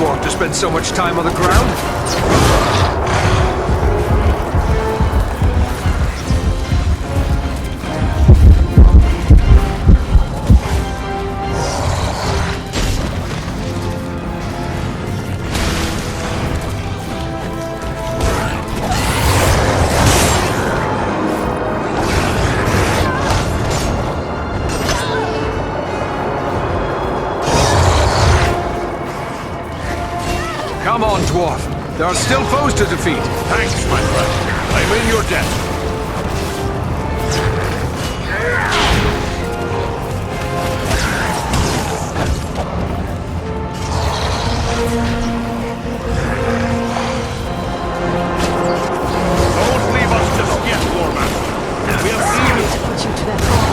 dwarf to spend so much time on the ground. Come on, dwarf. There are still foes to defeat. Thanks, my friend. I'm in your debt. Don't leave us just yet, War-master. We have seen you. To put you to their fall.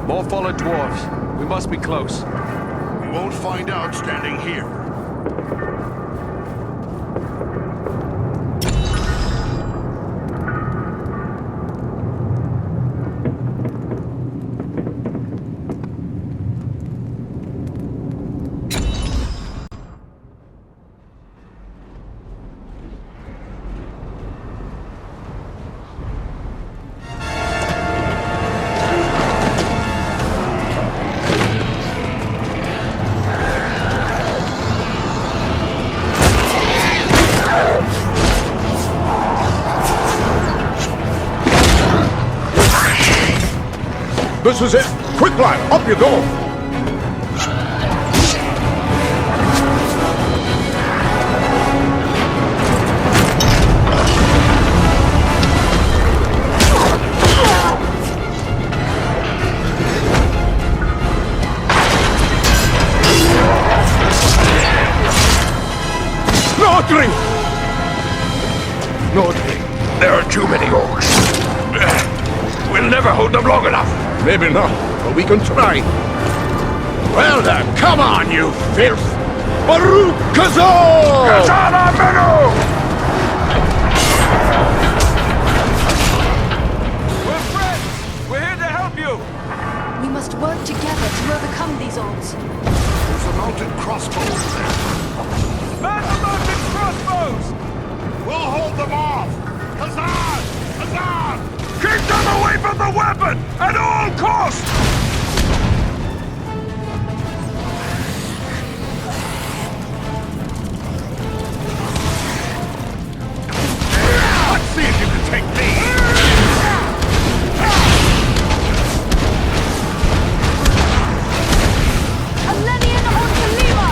More fallen dwarves. We must be close. We won't find out standing here. This is it! Quick, lad! Up you go! Nordinbad! There are too many orcs. We'll never hold them long enough. Maybe not, but we can try. Well then, come on, you filth! Baruch Kazor! Kazana Menu! We're friends! We're here to help you! We must work together to overcome these odds. There's a mounted crossbow there. Man the mounted crossbows! We'll hold them off! Hazard! Hazard! Keep them away from the weapon! At all costs! Let's see if you can take me! Alenian Ortalima!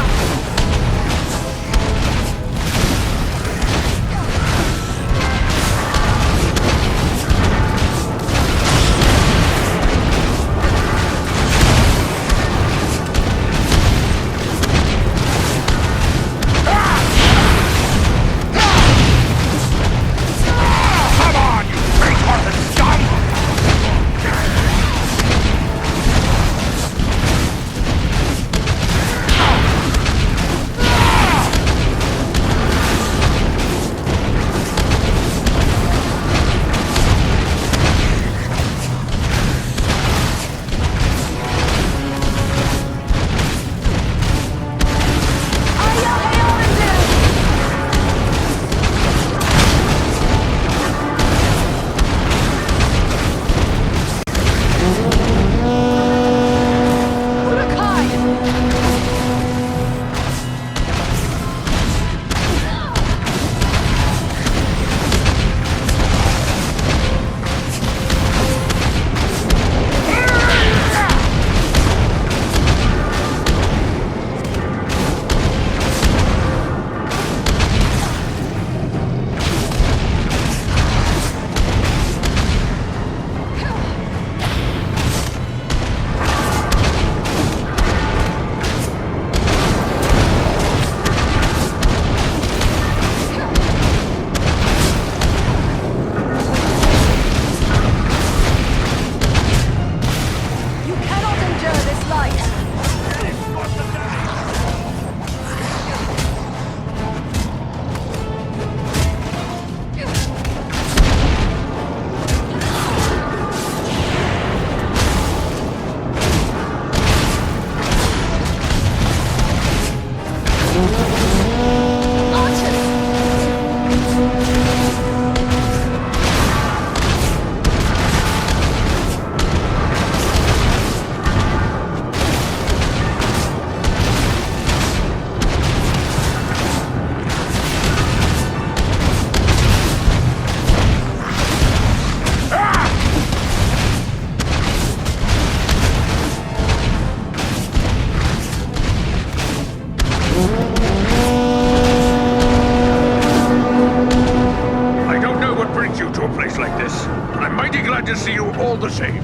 to see you all the same.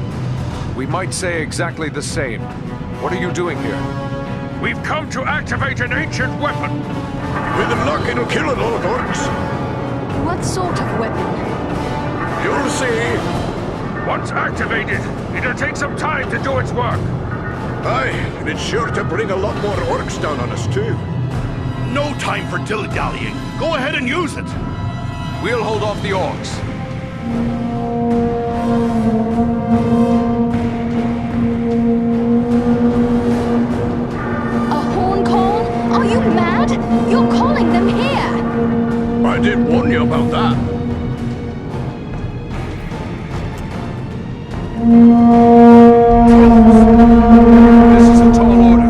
We might say exactly the same. What are you doing here? We've come to activate an ancient weapon. With luck, it'll kill a lot of orcs. What sort of weapon? You'll see. Once activated, it'll take some time to do its work. Aye, and it's sure to bring a lot more orcs down on us, too. No time for dilly-dallying. Go ahead and use it. We'll hold off the orcs. A horn call? Are you mad? You're calling them here! I did warn you about that. This is a tall order.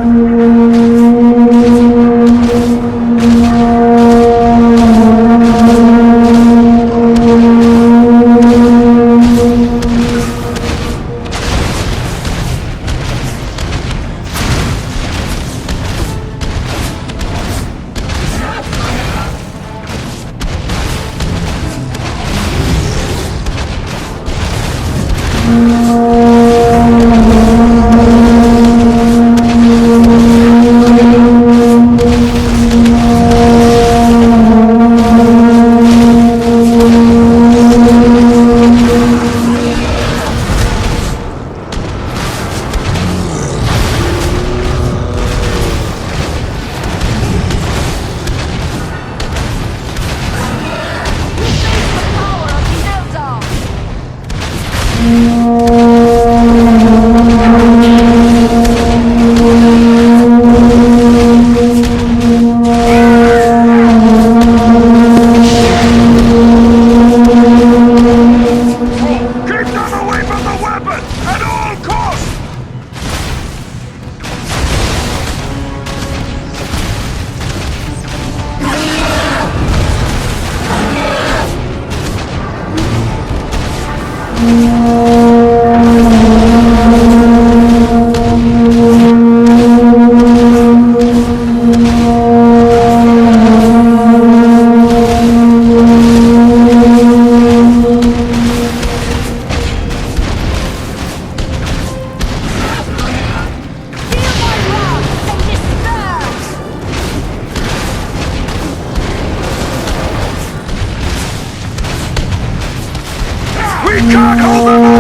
We can't hold them all!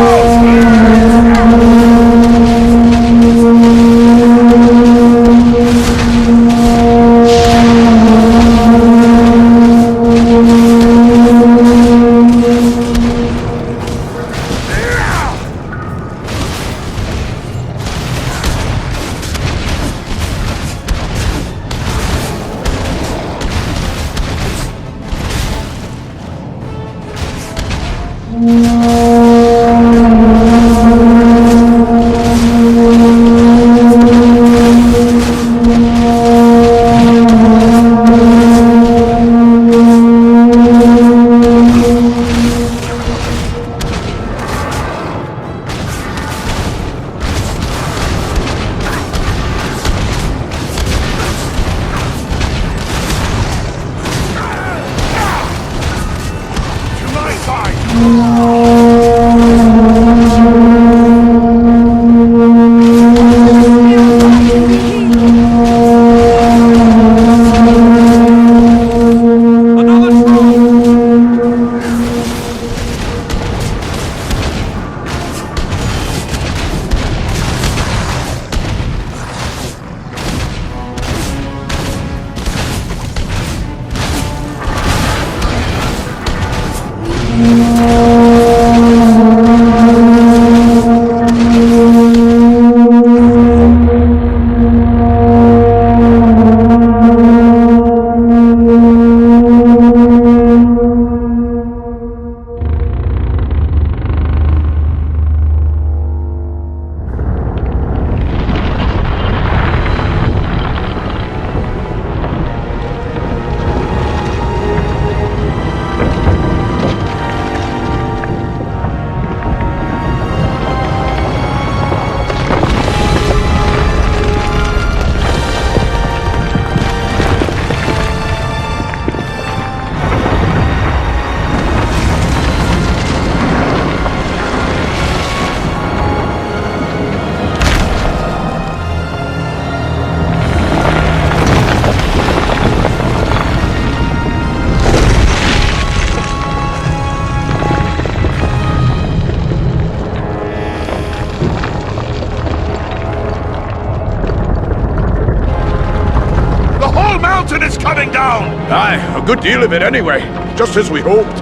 ground! Aye, a good deal of it anyway. Just as we hoped.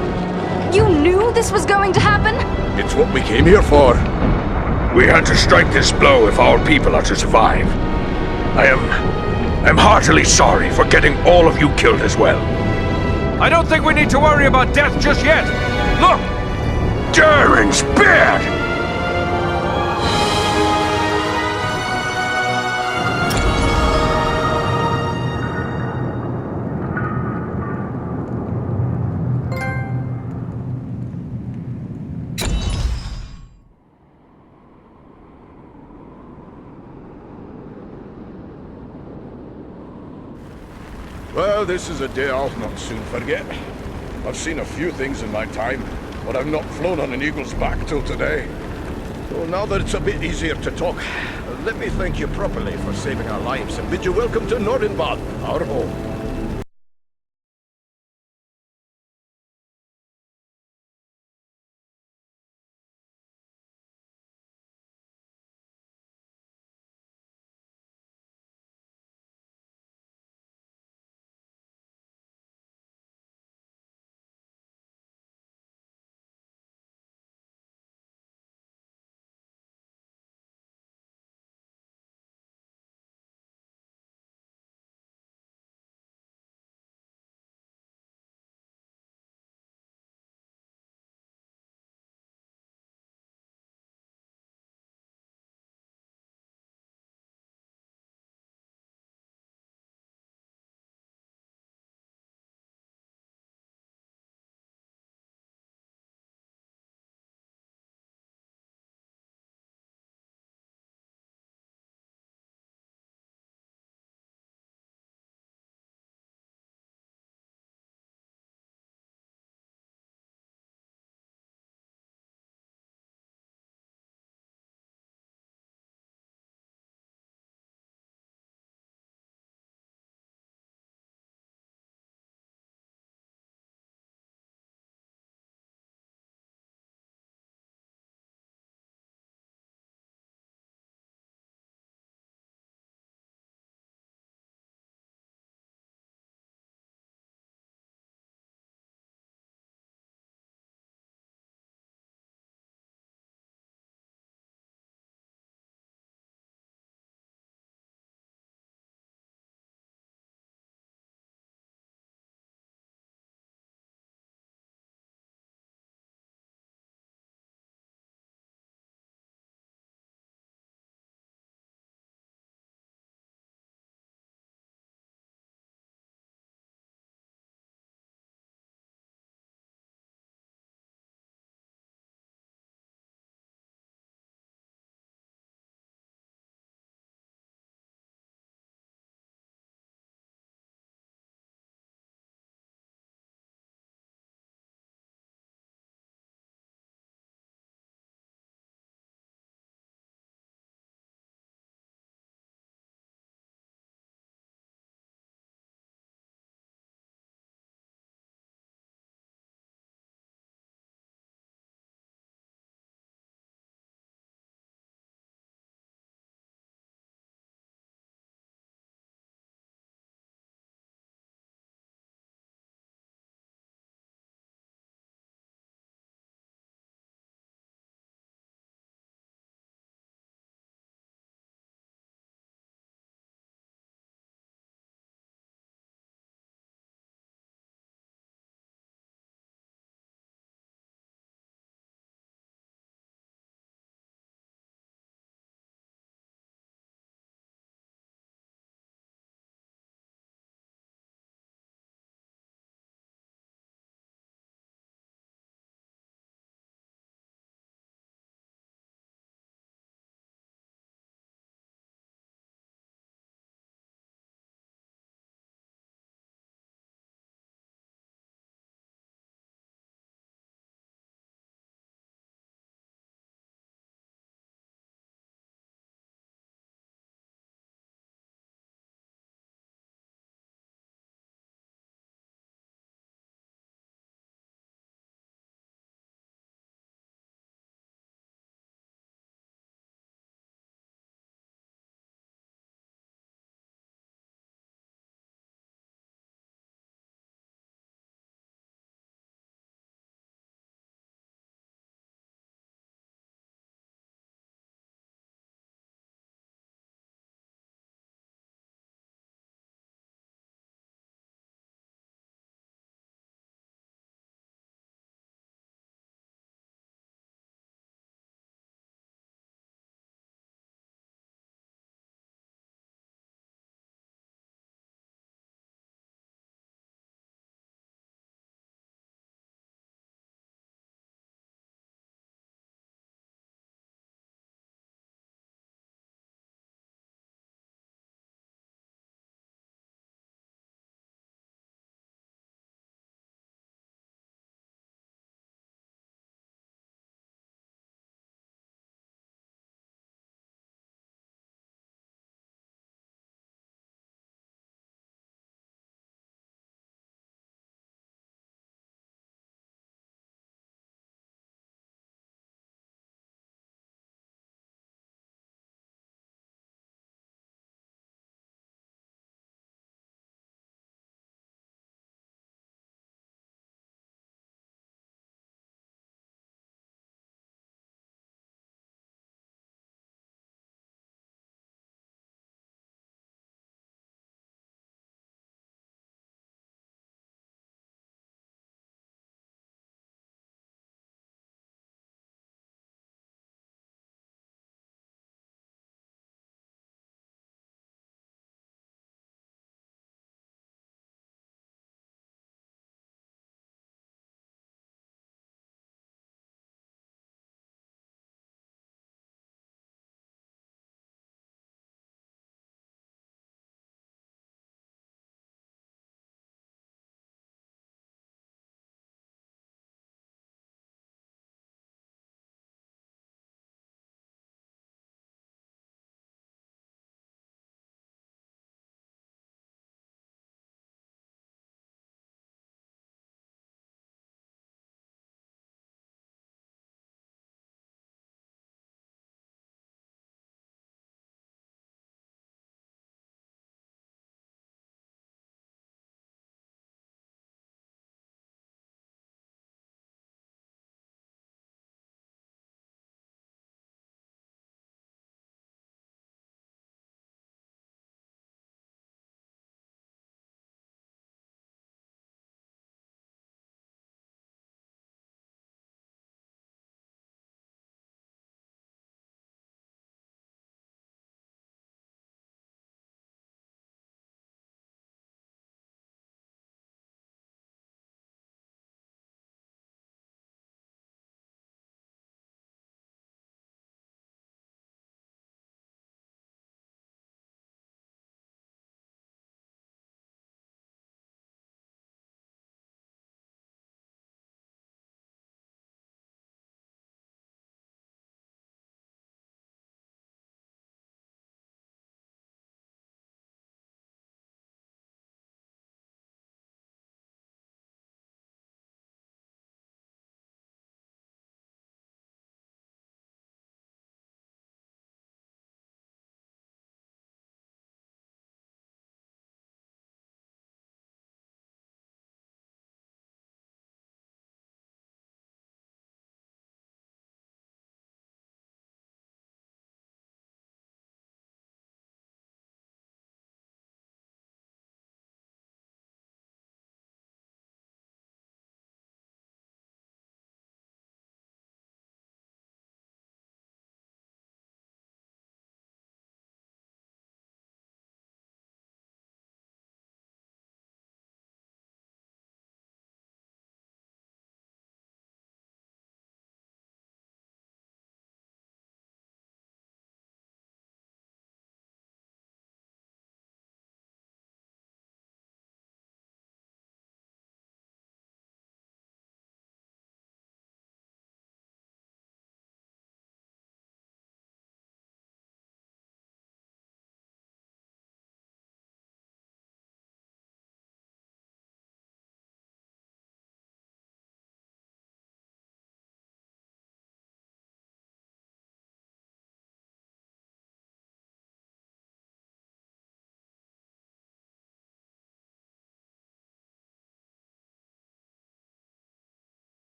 You knew this was going to happen? It's what we came here for. We had to strike this blow if our people are to survive. I'm heartily sorry for getting all of you killed as well. I don't think we need to worry about death just yet. Look! Durin's beard! Well, this is a day I'll not soon forget. I've seen a few things in my time, but I've not flown on an eagle's back till today. So now that it's a bit easier to talk, let me thank you properly for saving our lives and bid you welcome to Nordinbad, our home.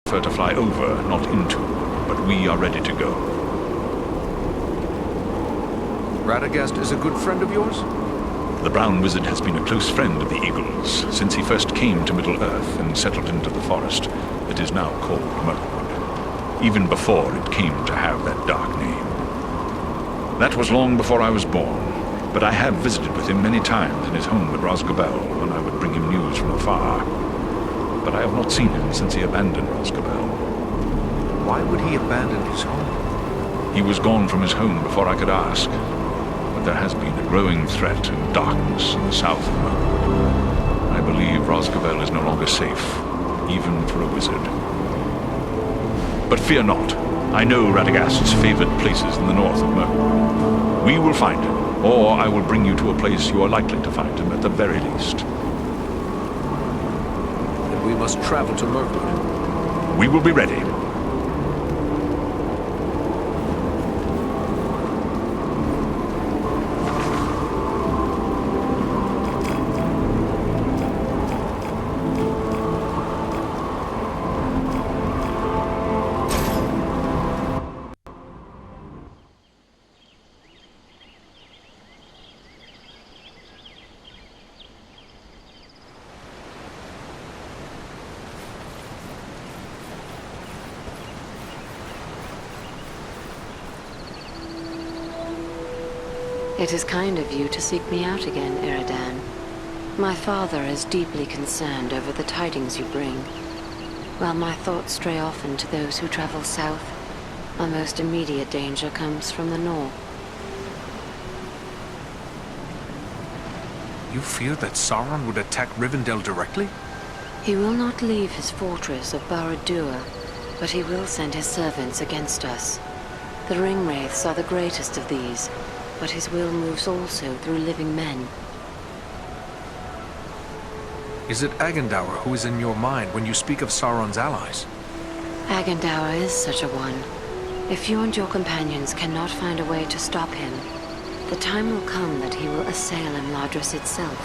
prefer to fly over, not into, but we are ready to go. Radagast is a good friend of yours? The Brown Wizard has been a close friend of the Eagles since he first came to Middle-earth and settled into the forest that is now called Mirkwood, even before it came to have that dark name. That was long before I was born, but I have visited with him many times in his home at Rosgobel when I would bring him news from afar. But I have not seen him since he abandoned Rosgobel. Why would he abandon his home? He was gone from his home before I could ask. But there has been a growing threat and darkness in the south of Mirkwood. I believe Rosgobel is no longer safe, even for a wizard. But fear not. I know Radagast's favored places in the north of Mirkwood. We will find him, or I will bring you to a place you are likely to find him at the very least. Then we must travel to Mirkwood. We will be ready. It is kind of you to seek me out again, Iridan. My father is deeply concerned over the tidings you bring. While my thoughts stray often to those who travel south, our most immediate danger comes from the north. You fear that Sauron would attack Rivendell directly? He will not leave his fortress of Barad-dûr, but he will send his servants against us. The Ringwraiths are the greatest of these, but his will moves also through living men. Is it Agandaur who is in your mind when you speak of Sauron's allies? Agandaur is such a one. If you and your companions cannot find a way to stop him, the time will come that he will assail Imladris itself,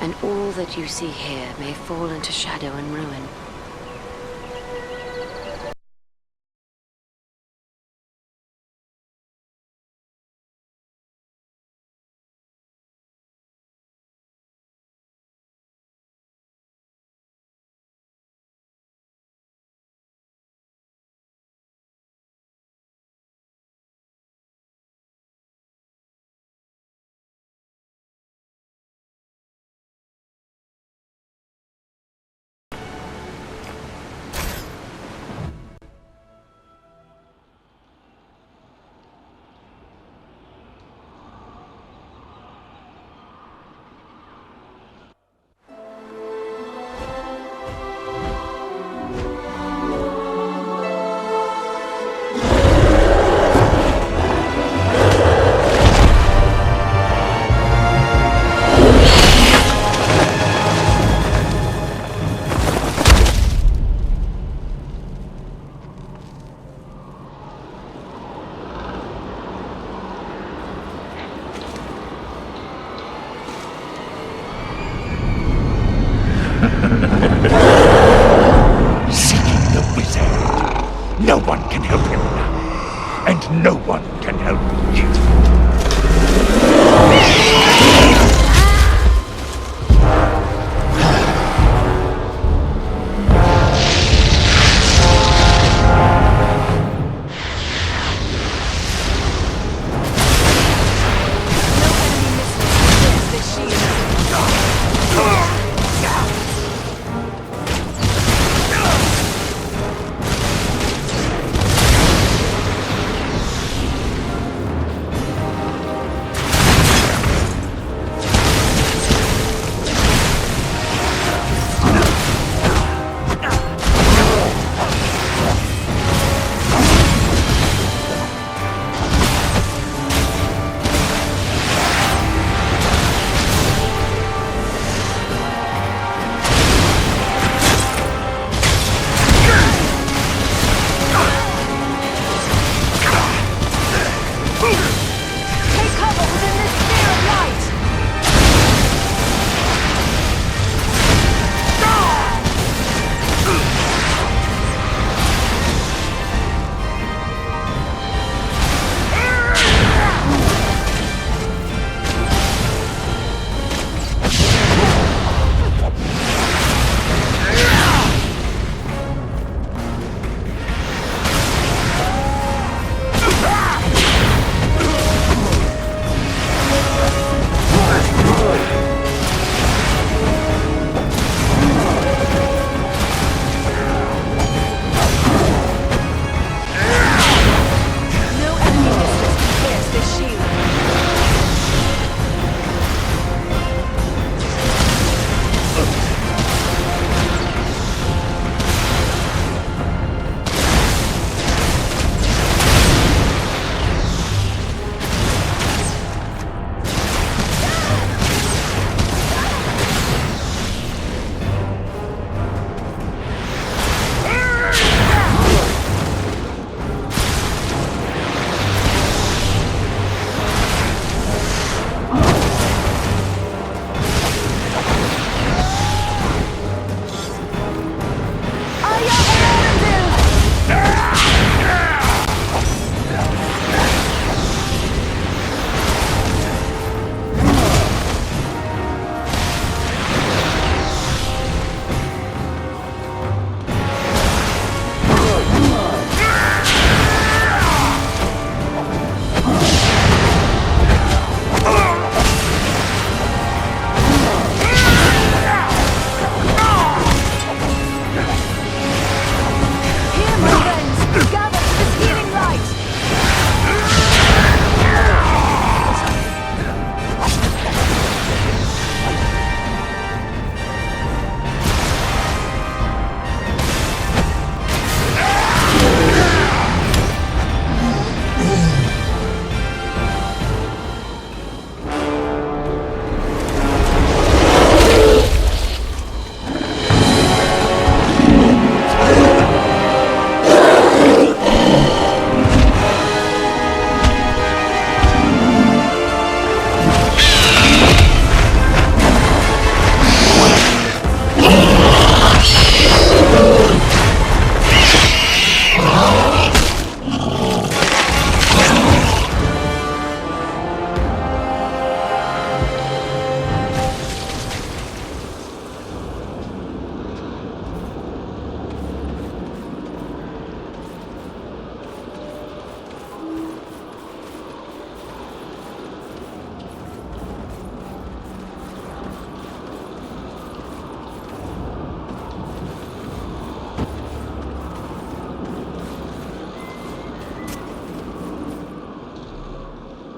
and all that you see here may fall into shadow and ruin.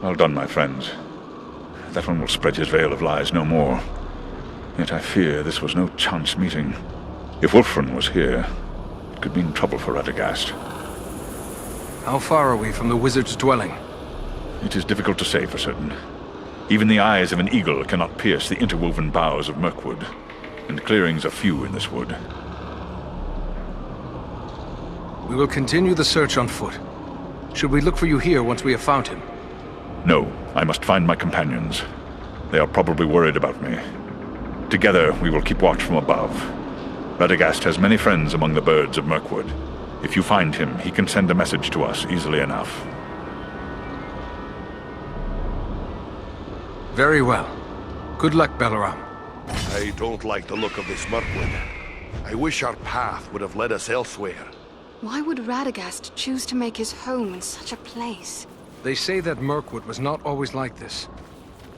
Well done, my friends. That one will spread his veil of lies no more. Yet I fear this was no chance meeting. If Wulfrun was here, it could mean trouble for Radagast. How far are we from the wizard's dwelling? It is difficult to say for certain. Even the eyes of an eagle cannot pierce the interwoven boughs of Mirkwood, and clearings are few in this wood. We will continue the search on foot. Should we look for you here once we have found him? No, I must find my companions. They are probably worried about me. Together, we will keep watch from above. Radagast has many friends among the birds of Mirkwood. If you find him, he can send a message to us easily enough. Very well. Good luck, Balaram. I don't like the look of this Mirkwood. I wish our path would have led us elsewhere. Why would Radagast choose to make his home in such a place? They say that Mirkwood was not always like this.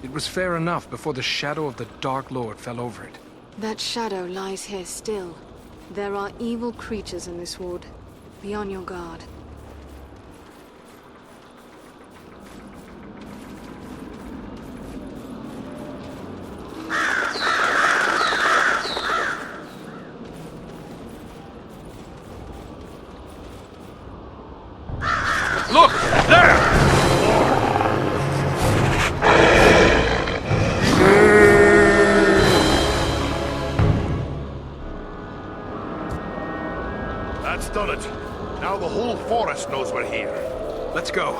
It was fair enough before the shadow of the Dark Lord fell over it. That shadow lies here still. There are evil creatures in this wood. Be on your guard. Look! There! That's done it. Now the whole forest knows we're here. Let's go.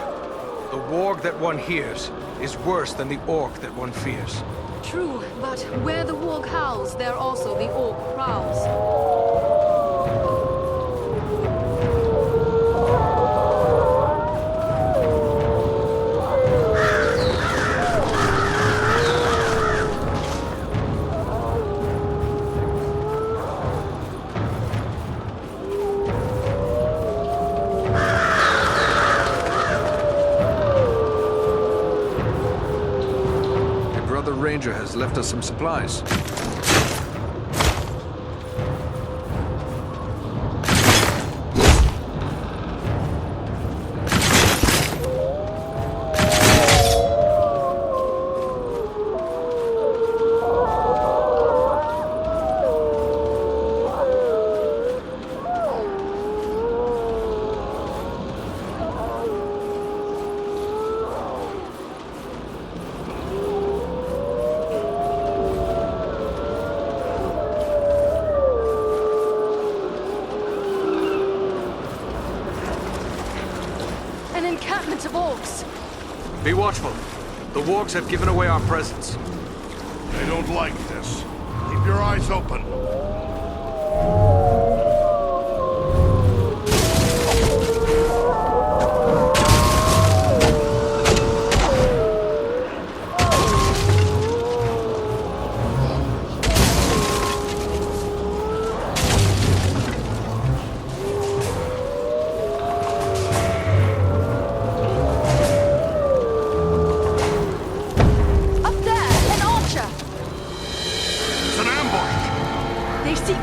The warg that one hears is worse than the orc that one fears. True, but where the warg howls, there also the orc prowls. Ranger has left us some supplies. Of orcs. Be watchful. The wargs have given away our presence. I don't like this. Keep your eyes open.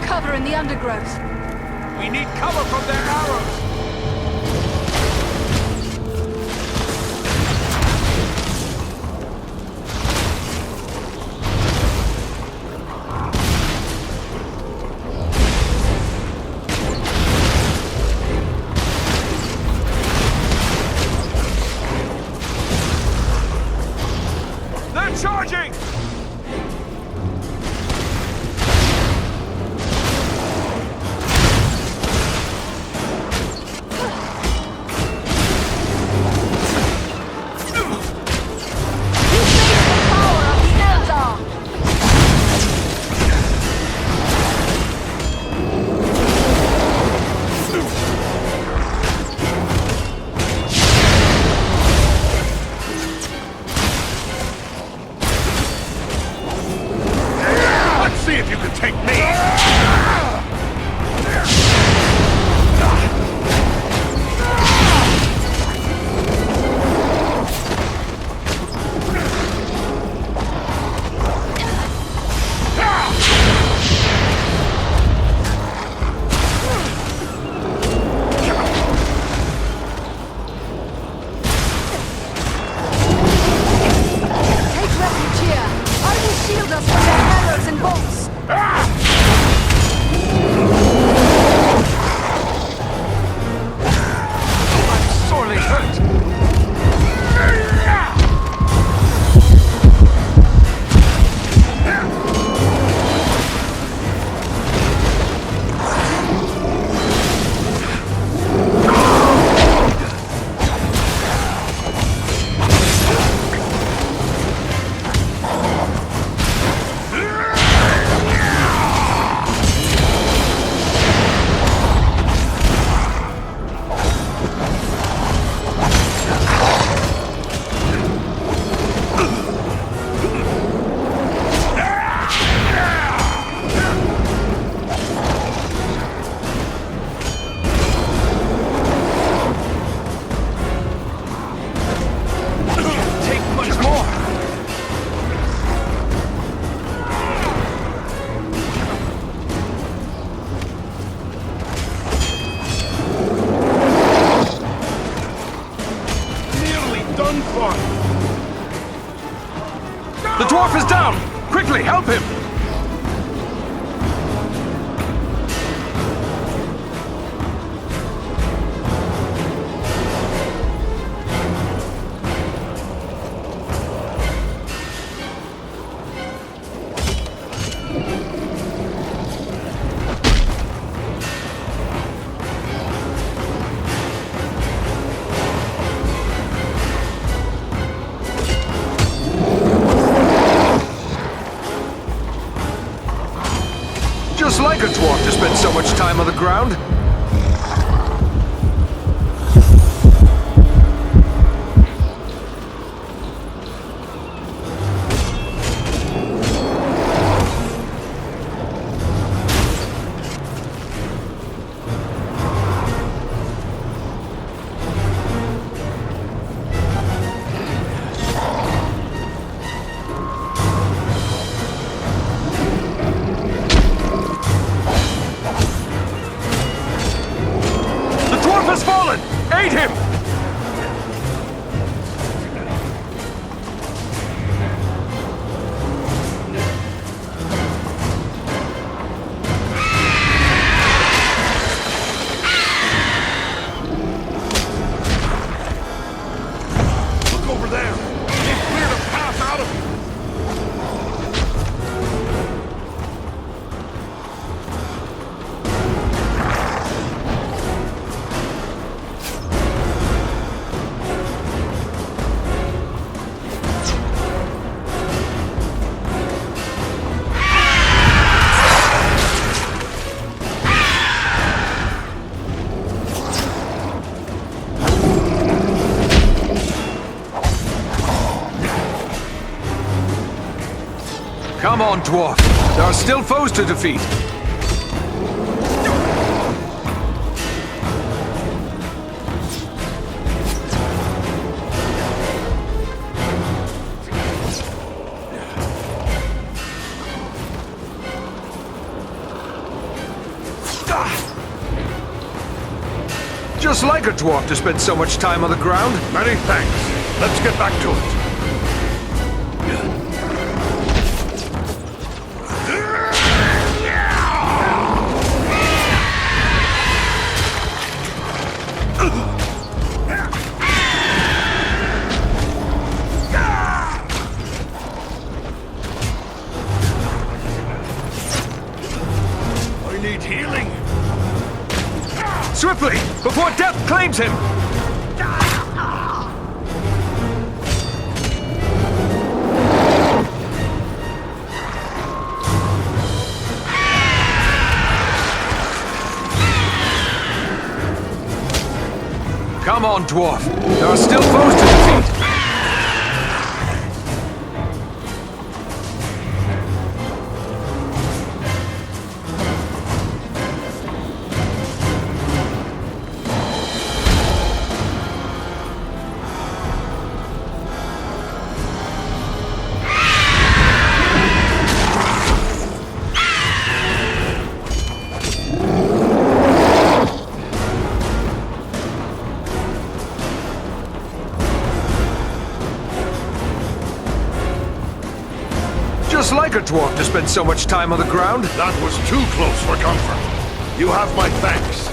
Cover in the undergrowth. We need cover from their arrows! They're charging! down! Quickly, help him! Just like a dwarf to spend so much time on the ground. Aid him! Look over there! They've cleared a path out of it! Come on, dwarf. There are still foes to defeat. Just like a dwarf to spend so much time on the ground. Many thanks. Let's get back to it. I need healing. Swiftly, before death claims him! Come on, dwarf. There are still foes to defeat. Just like a dwarf to spend so much time on the ground. That was too close for comfort. You have my thanks.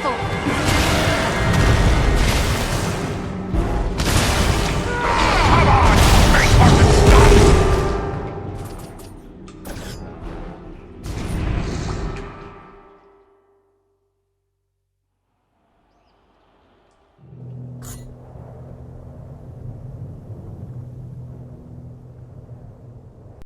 careful!